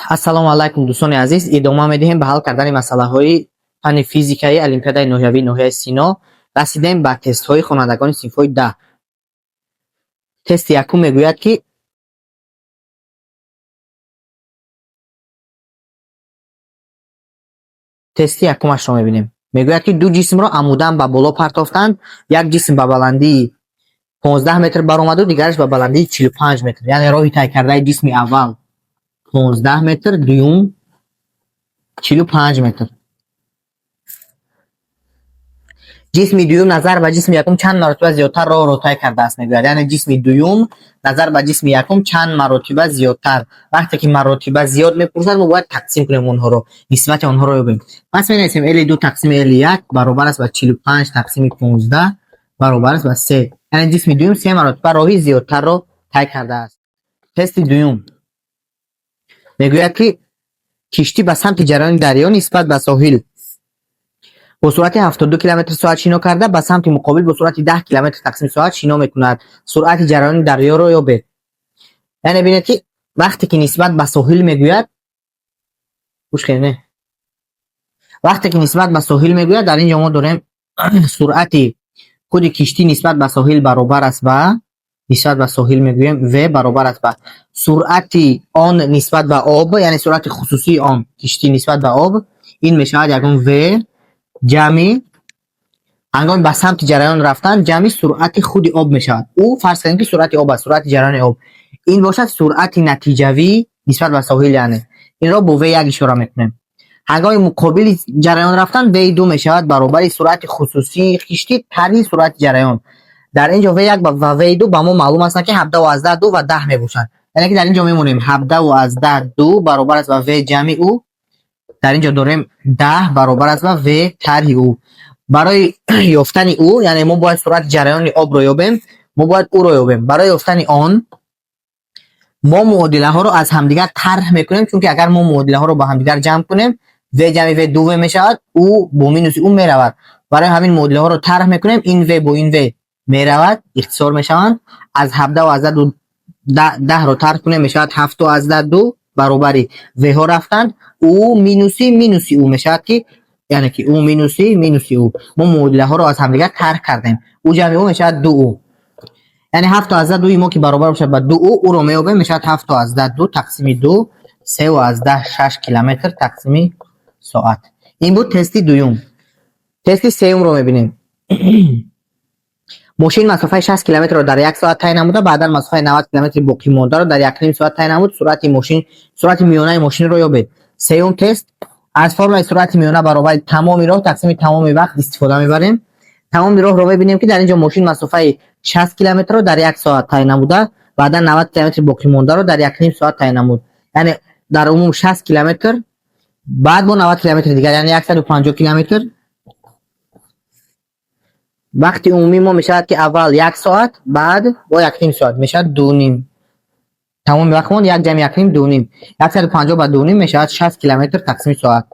ассалому алайкум дӯстони азиз, идома медиҳем ба ҳал кардани масъалаҳои фанни физикаи олимпиадаи ноҳиявии ноҳияи Сино. Расидем ба тестҳои хонандагони синфҳои 10. тести якум мегӯяд ки тести якумашро мебинем. Мегӯяд ки ду ҷисмро амудан ба боло партофтанд. Як ҷисм ба баландии 15 метр баромаду, дигараш ба баландии 45 метр. Яъне роҳи тай кардаи ҷисми аввал 15 метр, дуюм 45 метр. ҷисми дуюм назар ба ҷисми якум чанд маротиба зиёдтар роҳро тай кардааст мегӯяд. Яъне ҷисми дуюм назар ба ҷисми якум чанд маротиба зиёдтар. Вақте ки маротиба зиёд мепурсад, мо бояд тақсим кунем онҳоро, нисбати онҳоро ёбем. Пас менависем L2 тақсими L1 баробар аст ба 45 тақсими 15 баробар аст ба 3. Яъне ҷисми дуюм 3 маротиба роҳи зиёдтарро тай кардааст. Тести дуюм мегӯяд ки киштӣ ба самти ҷараёни дарё нисбат ба соҳил бо суръати 72 км/соат шино карда, ба самти муқобил бо суръати 10 км/соат шино мекунад. Суръати ҷараёни дарёро ёбед. яъне бинед ки вақте ки нисбат ба соҳил мегӯяд, вақте ки нисбат ба соҳил мегӯяд, дар ин ҷо мо дорем суръати худи киштӣ нисбат ба соҳил баробар аст ба, нисбат ба соҳил мегӯем v баробар аст ба суръати он нисбат ба об, яъне суръати хусусии он киштӣ нисбат ба об. Ин мешавад ягон v ҷамъи ҳангоми ба самти ҷараён рафтан ҷамъи суръати худи об мешавад. Ӯ фарз кардем ки суръати об аст, суръати ҷараёни об. Ин бошад суръати натиҷавӣ нисбат ба соҳил, яъне инро бо v1 ишора мекунем. ҳангоми муқобили ҷараён рафтан v2 мешавад баробари суръати хусусии киштӣ тари суръати ҷараён. дар ин ҷо v1 ва v2 ба мо маълум астанд ки 17 ва 10 мебошанд. яъне ки дар ин ҷо мемонем 17 баробар аст ба v ҷамъи ӯ. дар ин ҷо дорем 10 баробар аст ба v тарҳи ӯ. барои ёфтани ӯ, яъне мо бояд суръати ҷараёни обро ёбем, мо бояд ӯро ёбем. барои ёфтани он мо муодилаҳоро аз ҳамдигар тарҳ мекунем, чунки агар мо муодилаҳоро ба ҳамдигар ҷамъ кунем, v ҷамъи v 2v мешавад, ӯ бо минуси ӯ меравад. барои ҳамин муодилаҳоро тарҳ мекунем, ин v бо ин v меравад, ихтисор мешаванд. аз 17 10ро тарҳ кунем, мешавад 7 баробари v ҳо рафтанд, ӯ минуси ӯ мешавад, ки яъне ки ӯ минуси ӯ. мо муодилаҳоро аз ҳамдигар тарҳ кардем. ӯ ҷамъи ӯ мешавад 2ӯ. яъне 7 мо ки баробар бошад ба 2ӯ, ӯро меёбем, мешавад 7 тақсими 2 3 км тақсими соат. ин буд тести дуюм. тести сеюмро мебинем. мошин масофаи 60 км-ро дар 1 соат тай намуда, баъдан масофаи 90 км боқӣ мондаро дар 1.5 соат тай намуд. суръати миёнаи мошинро ёбед. сеюм тест. аз формулаи суръати миёна баробари тамоми роҳ тақсими тамоми вақт истифода мебарем. тамоми роҳро мебинем ки дар ин ҷо мошин масофаи 60 км-ро дар 1 соат тай намуда, баъдан 90 км боқӣ мондаро дар 1.5 соат тай намуд. яъне дар умум 60 км, баъд бо 90 км дигар, яъне 150 км. вақти умумӣ мо мешавад ки аввал 1 соат, баъд бо 1.5 соат мешавад 2.5. тамоми вақт монд 1 ҷамъи 1.5 2.5. 150 ба 2.5 мешавад 60 км тақсими соат.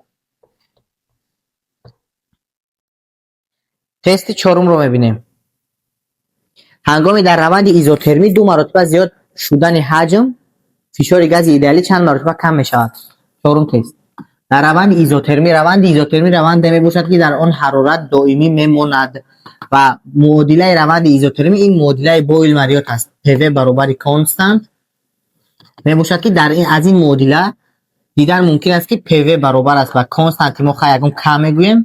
тести чорумро мебинем. ҳангоми дар раванди изотермӣ 2 маротиба зиёд шудани ҳаҷм, фишори гази идеалӣ чанд маротиба кам мешавад? чорум тест. дар раванди изотермӣ раванде мебошад ки дар он ҳарорат доимӣ мемонад ва муодилаи раванди изотермӣ ин муодилаи бойл-мариот аст. pv баробари констант мебошад ки дар аз ин муодила дидан мумкин аст ки pv баробар аст ба константи мо ягон кам мегӯем.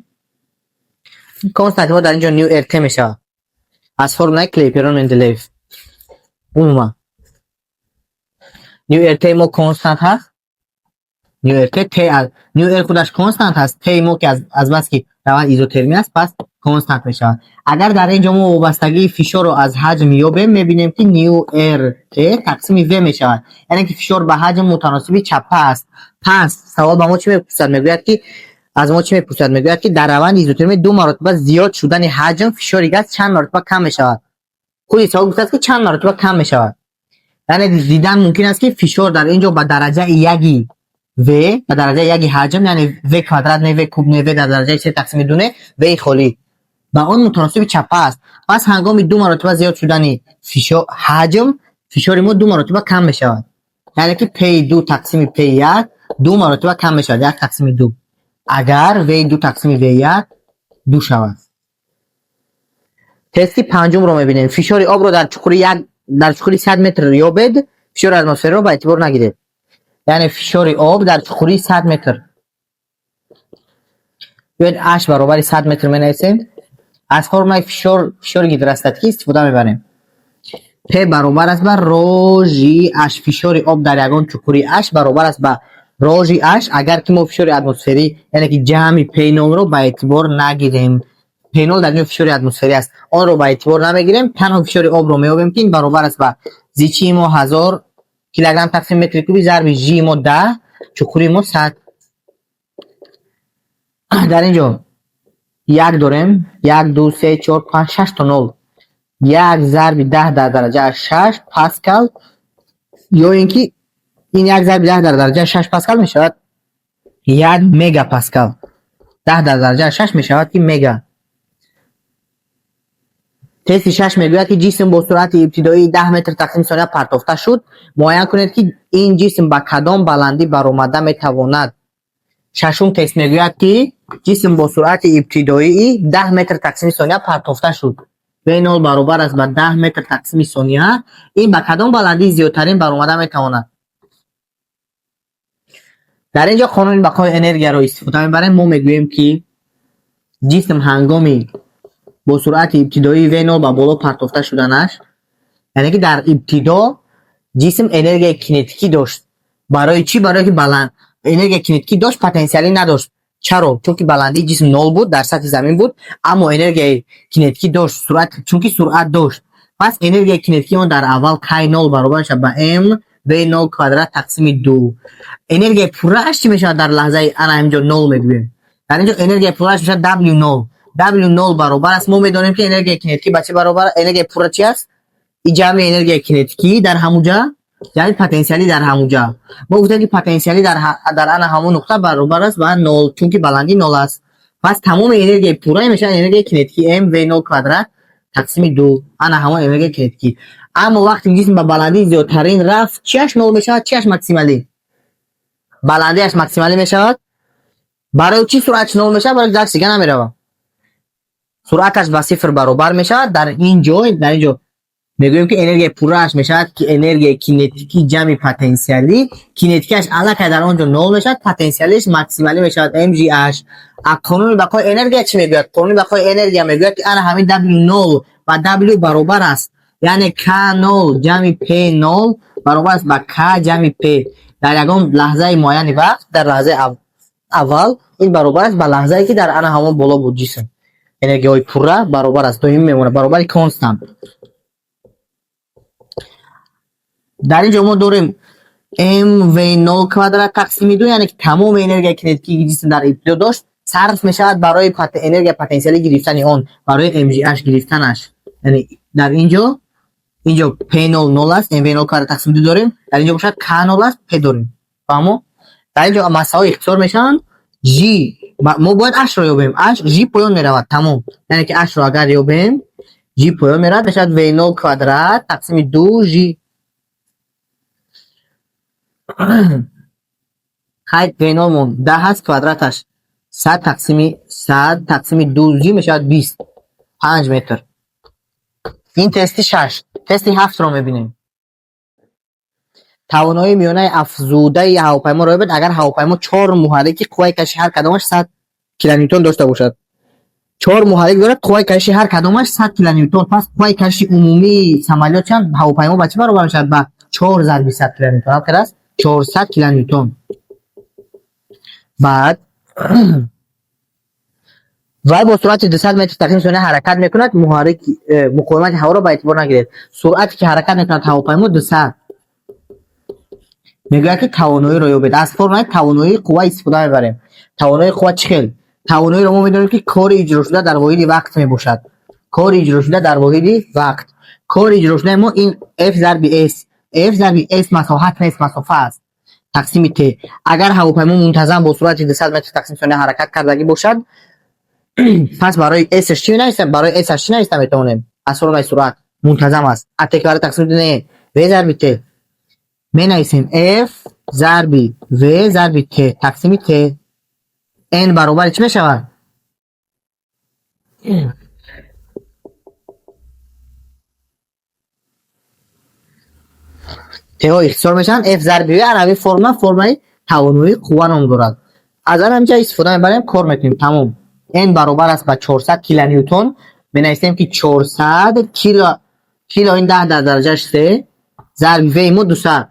константи мо дар ин ҷо ню rt мешавад аз формулаи Клейперон-Менделеев. умуман ню rt мо констант ҳаст, ню rt t ню r худаш констант ҳаст, t мо ки аз бас ки раванд изотермӣ аст, пас констант мешавад. агар дар ин ҷо мо вобастагии фишорро аз ҳаҷм ёбем, мебинем ки ню rt тақсими v мешавад, яъне ки фишор ба ҳаҷм мутаносиби чапа аст. пас савол ба мо чӣ мепурсад? мегӯяд ки дар раванди изотермӣ 2 маротиба зиёд шудани ҳаҷм фишори газ чанд маротиба кам мешавад. худи савол гуфтааст ки чанд маротиба кам мешавад. яъне дидан мумкин аст ки фишор дар ин ҷо ба дараҷаи яги v, ба дараҷаи яги ҳаҷм, яъне v квадрат не v куб не v дар дараҷаи 3 тақсими 2 не v холӣ ба он мутаносиби чапа аст. пас ҳангоми 2 маротиба зиёд шудани ҳаҷм, фишори мо 2 маротиба кам мешавад. یعنی که پی 2 تقسیم پی 1 2 مرتبه کم میشود 1 تقسیم 2 اگر وی 2 تقسیم وی 1 2 شود. تستی پنجم رو میبینیم. فشار آب رو در چوخوری 100 متر یابید. فشار اتمسفر رو به اعتبار نگیرید. یعنی فشار آب در چوخوری 100 متر. بیاید H برابر 100 متر می‌نویسیم. از فرمول فشار گیدروستاتیکی استفاده میبریم. P برابر است به رو جی اش. فشار آب در یگان چوخوری H برابر است به رو جی اش اگر که ما فشار اتمسفری یعنی که جمع پی نول رو به اعتبار نگیریم. پی نول در اینجا فشار اتمسفری است، آن رو به اعتبار نمیگیریم، تنها فشار آب رو میابیم که این برابر است به زی چی ما 1000 کیلوگرم تقسیم متر کوبی ضرب جی ما 10 چوخوری ما 100. در اینجا یک داریم 1 2 3 4 5 6 تا نول. یک ضرب 10 در درجه 6 پاسکال یا اینکه این یک ضرب 10 در درجه 6 پاسکال می شود 1 مگا پاسکال. 10 در درجه 6 می شود که مگا. تست 6 میگوید که جسم با سرعت ابتدایی 10 متر تقسیم ثانیه پرتافته شد. معاین کنید که این جسم با کدام بلندی برآمده می تواند. ششم تست میگوید که جسم با سرعت ابتدایی 10 متر تقسیم ثانیه پرتافته شد. V0 برابر است به 10 متر تقسیم ثانیه. این با کدام بلندی زیادترین برآمده می تواند. در اینجا قانون بقای انرژی را استفاده میبریم. ما میگوییم که جسم هنگامی با سرعت ابتدایی V0 با بالا پرتافته شدنش یعنی که در ابتدا جسم انرژی کینتیکی داشت. برای چی؟ برای که بلند انرژی کینتیکی داشت پتانسیلی نداشت. چرا؟ چون که بلندی جسم 0 بود در سطح زمین بود اما انرژی کینتیکی داشت سرعت چون که سرعت داشت. پس انرژی کینتیکی اون در اول K0 برابر میشه به M V0 کوادرات تقسیم 2. انرژی پورش چی میشه در لحظه انا اینجا 0 میگویم. در اینجا انرژی پورش میشه W0. W0 برابر است ما میدونیم که انرژی کینتیکی با چه برابر انرژی پوره چی است؟ این جمع انرژی کینتیکی در همونجا یعنی پتانسیلی در همونجا. ما گفتیم که پتانسیلی در انا همون نقطه برابر است با 0 چون که بلندی 0 است. پس تمام انرژی پوره میشه انرژی کینتیکی M V0 کوادرات تقسیم 2 انا همون انرژی کینتیکی. اما وقتی جسم با بلندی زیادترین رفت چیش 0 میشه چیش ماکسیمالی بلندیش ماکسیمالی میشه. برای چی سرعت 0 میشه؟ برای درس دیگه نمیره. سرعتش با 0 برابر میشه. در اینجا میگویم که انرژی پورهش میشه که انرژی کینتیکی جمع پتانسیلی. کینتیکیش الکی در اونجا 0 میشه پتانسیلیش ماکسیمالی میشه mgh. قانون بقای انرژی چی میگوید؟ قانون بقای انرژی میگوید که انا همین w0 و w برابر است یعنی k0 جمع p0 برابر است با k جمع p. در یگان لحظه معینی وقت در لحظه اول این برابر است با لحظه ای که در انا همون بالا بود جسم انرژی های پوره برابر است دائمی میمونه برابر کانستانت. در اینجا ما داریم M V0 کوادرات تقسیم 2 یعنی که تمام انرژی کینتیکی جسم در ابتدا داشت صرف میشود برای انرژی پتانسیلی گرفتن آن برای mgh گرفتنش. یعنی در اینجا P0 0 است M V0 کوادرات تقسیم 2 داریم. در اینجا باشد K 0 است P داریم. فهمو؟ در اینجا مساوی اختصار میشن G ما باید H رو یابیم. H G پایان میرود تمام یعنی که H رو اگر یابیم G پایان میرود بشد V0 کوادرات تقسیم 2 G. خیلی V0 مون 10 هست کوادراتش 100 تقسیم 2 G میشود 20 5 متر. این تستی 6. تستی 7 رو میبینیم. توانایی میانه افزوده هواپیما رو ببینید اگر هواپیما 4 محرک قوه کشی هر کدامش 100 کیلونیوتن داشته باشد. 4 محرک دارد قوه کشی هر کدامش 100 کیلونیوتن. پس قوه کشی عمومی سمالیات چند هواپیما با چه برابر میشد؟ با 4 ضرب 100 کیلونیوتن است 400 کیلونیوتن. بعد وای با سرعت 200 متر تقسیم ثانیه حرکت میکند. محرک مقاومت هوا را به اعتبار نگیرید. سرعتی که حرکت میکند هواپیما 200. میگه که توانایی رو یابید. از فرمول توانایی قوه استفاده میبریم. توانایی قوه چخیل؟ توانایی رو ما میدونیم که کار اجرا شده در واحد وقت میباشد. کار اجرا شده در واحد وقت. کار اجرا شده ما این F ضرب S. F ضرب S مساحت نیست مسافه است. تقسیم T. اگر هواپیما منتظم با سرعت 200 متر تقسیم ثانیه حرکت کردگی باشد پس برای S چی نویسیم؟ برای S چی نویسیم میتونیم؟ از فرمول سرعت منتظم است. تکرار تقسیم نه V ضرب T. менависем f зарби v зарби t тақсими t n баробари чӣ мешавад? теҳо ихтисор мешаванд. F зарби v аравӣ формаи тавонои қувва ном дорад. аз ҳамҷа истифода мебарем, кор мекунем. Тамом. n баробар аст ба 400 килоньютон. менависем ки 400 кило ин 10 дар дараҷаи 3 зарби v мо 200.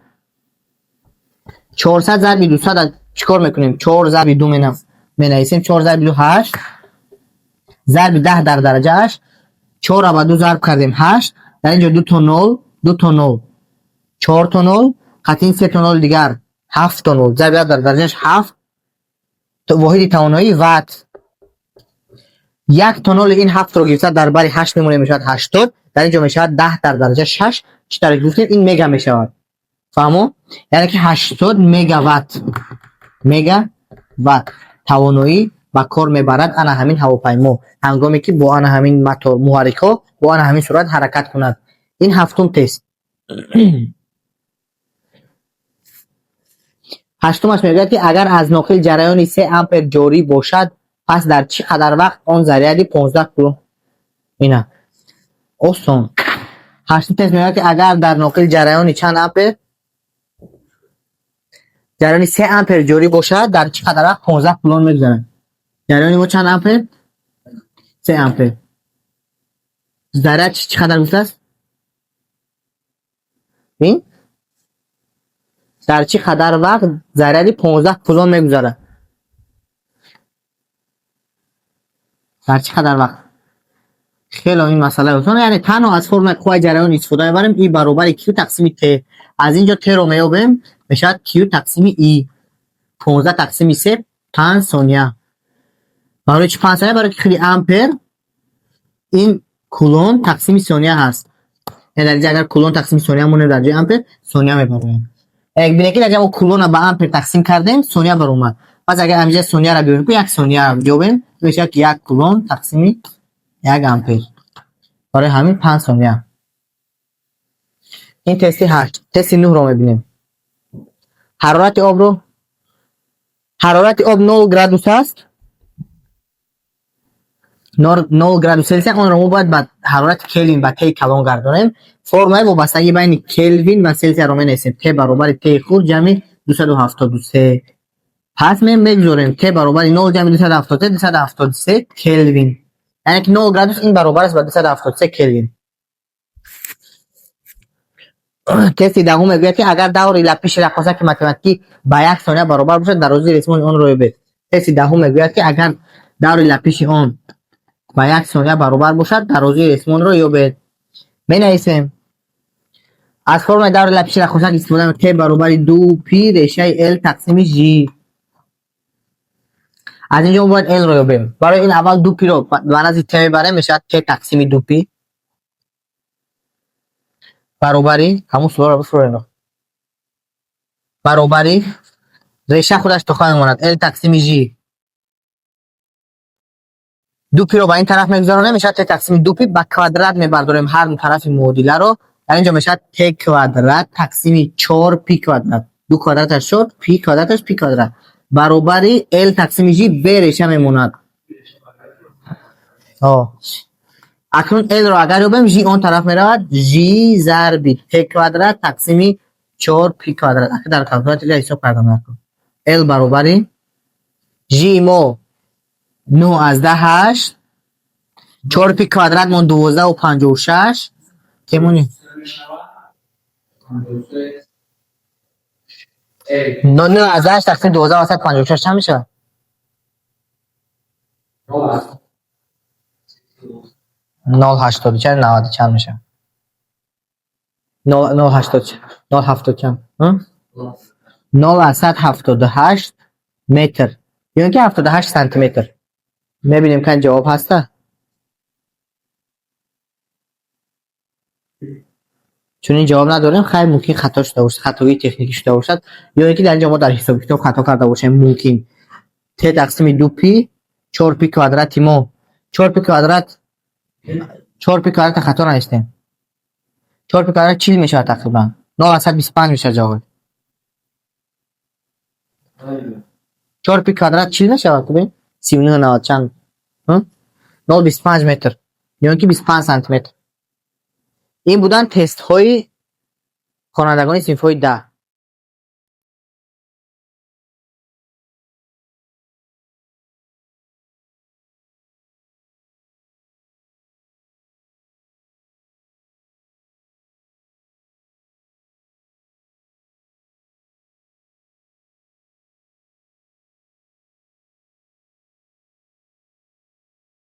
400 зарби 200 чикор мекунем? 4 зарби 2 менависем. 4 зарби 2 8 зарби 10 дар дараҷааш 4 ба 2 зарб кардем 8. дар инҷо 2 то 0 2 то 0 4 то 0 қатъин 3 то 0 дигар 7 то 0 зарби 10 дар дараҷааш 7 воҳиди тавоноӣ ватт. 1 то 0 ин 7 ро гирифта дар бари 8 мемонем, мешавад 80. дар инҷо мешавад 10 дар дараҷа 6. чӣ тавре гуфтем? ин мега мешавад. фаҳмо? яъне ки 80 мегаватт тавоноӣ ба кор мебарад ана ҳамин ҳавопаймо, ҳангоме ки бо ана ҳамин мотор муҳаррикҳо бо ана ҳамин сурат ҳаракат кунад. ин ҳафтум тест. ҳаштумаш мегӯяд ки агар аз нохил ҷараёни 3 ампер ҷорӣ бошад, пас дар чӣ қадар вақт он заряди 15 кулон. ина осон. ҳаштум тест мегӯяд ки агар дар нохил ҷараёни чанд ампер ҷараёни 3 ампер ҷорӣ бошад, дар чӣ қадар вақт 15 кулон мегузарад. ҷараёни мо чанд ампер? 3 ампер. заряд чӣ қадар гуфтааст? ин дар чӣ қадар вақт заряди 15 кулон мегузарад. дар чӣ қадар вақт? хело ин масъала осон. яъне танҳо аз формулаи қувваи ҷараён истифода мебарем. И баробари q тақсими t. аз инҷо t ро меёбем, мешавад q тақсими i. 15 тақсими 3 5 сония. барои чӣ 5 сония? барои ки хили ампер ин кулон тақсими сония ҳаст. дар инҷо агар кулон тақсими сония монем, дар ҷои ампер сония мебарем. бинед ки дар ҷо мо кулона ба ампер тақсим кардем, сония баромад. пас агар ҳамҷа сония ро биёрем, 1 сония ро биёбем, мешавад ки 1 кулон тақсими 1 ампер. барои ҳамин 5 сония. ин тести 8. тести 9 ро мебинем. ҳарорати об 0 градус аст. 0 градус селсия. онро мо бояд ба ҳарорати келвин ба t калон гардонем. формулаи вобастагии байни келвин ва селсия ро менависем. t баробари t хурд ҷамъи 273. пас мегузорем t баробари 0 ҷамъи 273 келвин. яъне ки 0 градус ин баробар аст ба 273 келвин. тести дагум мегӯяд ки агар даври лапиши рақосаки математикӣ ба 1 сония баробар бошад, дарозии рисмони онро ёбед. тести дагум мегӯяд ки агар даври лапиши он ба 1 сония баробар бошад, дарозии рисмонро ёбед. менависем. аз формулаи даври лапиши рақосак истифода мекунем. t баробари 2 пи решаи l тақсими g. аз инҷо мо бояд l ро ёбем. барои ин аввал 2 пи ро ба назди t мебарем, мешавад t тақсими 2 пи баробари ҳамун суолро бифурӯем. баробари реша худаш тоха мемонад l тақсими g. 2 пи ро ба ин тараф мегузаронем, мешавад t тақсими 2 пи. ба квадрат мебардорем ҳар тарафи муодиларо. дар инҷо мешавад t квадрат тақсими 4 пи квадрат. 2 квадраташ 4 пи квадраташ пи квадрат баробари l тақсими g b реша мемонад. акнун l ро агар ёбем, g он тараф меравад. g зарби t квадрат тақсими 4 пи квадрат. аки дар калкулятора ҳисоб карда накун. l баробари g мо 9 аз 8 4 пи квадрат мо 12 و 56 кемони 9 аз 8 тақсим 12 و 56 چند میشه؟ 0.80 چند 90 چند میشه؟ 0.80 چند؟ 0.78 متر یا اینکه 78 سانتی متر. میبینیم که جواب هسته. چون این جواب نداریم خیلی ممکن خطا شده باشه، خطایی تکنیکی شده باشد یا اینکه در اینجا ما در حساب کتاب خطا کرده باشیم. ممکن ت تقسیم 2 پی 4 پی کوادرات ما 4 پی کوادرات خطا نوشتیم. 4 پی کوادرات چی میشه تقریبا 0.25 میشه جواب. 4 пи квадрат чиз мешавад? Бибин 39.90 чанд? 0.25 метр ё ки 25 сантиметр. ин буданд тестҳои хонандагони синфҳои 10.